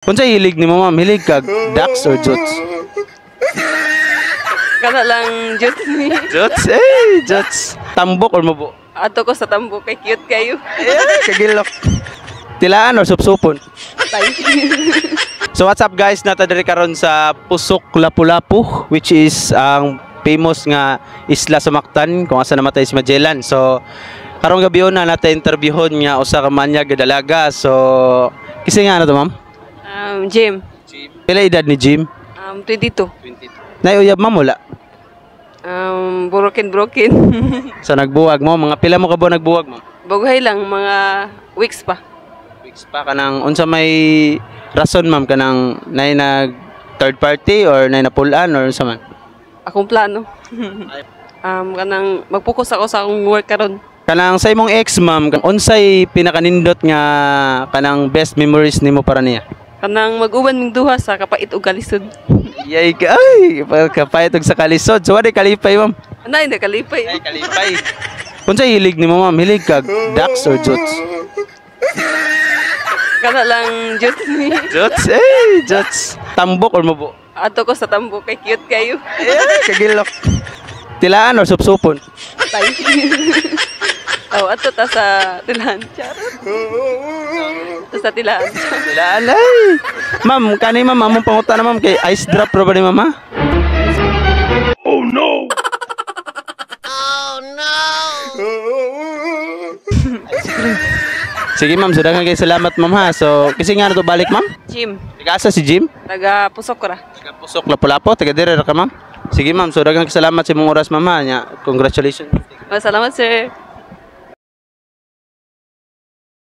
Kung sa hilig ni mo ma'am, hilig kag ducks or jots? Kana lang jud ni. Jots, jots. Tambok or mubo? Ato ko sa tambo kay cute kayo. Kagilok. Tilaan or supsupon? Tay. So what's up guys, nata diri karon sa Pusok Lapu-Lapu, which is ang famous nga isla sa Mactan kung asa namatay si Magellan. So karong gabi na natin interviewon nga usa ka manyag nga dalaga. So kisa nga na to ma'am? Jim. Pila edad ni Jim? 22. Naiuyab ma'am wala? Broken. So nagbuwag mo, mga pila mo ka ba nagbuwag ma'am? Baguhay lang, mga weeks pa. Weeks pa kanang unsa may rason ma'am kanang nay nag third party or nay na pull-an or unsa man? Akong plano. Kanang mag-focus ako sa akong work karon. Kanang sa imong ex ma'am, unsay pinakanindot nga kanang best memories nimo para niya? Kanang mag-uban ming duha sa kapait ug kalisod. Yay ka, ay, kapayat og sa kalisod. So, wala kalipay, ma'am? Anay, nakalipay. Ay, kalipay. Kung sa hilig ni mo, ma'am, hilig kag ducks or jots? Kana lang jud ni. Jots, jots. Tambok or mubo? Ato ko sa tambo kay cute kayo. Kagilok. Tilaan or supsupon? Tay. Ato ta sa tilahan. Charot. Sa tilahan. Tilaan, ay. Ma'am, kanay ma'am, among pangutan na ma'am, kay ice drop ra ba ni mama? Oh no! Sige ma'am, sudahan kayo salamat ma'am ha. So, kasi nga na to balik ma'am? Jim. Taga-asa si Jim? Taga Pusok ko ra. Taga Pusok Lapu-Lapu, taga dire ra ka ma'am? Sige ma'am, sudahan kayo salamat sa imong oras ma'am ha. Congratulations. Salamat sir.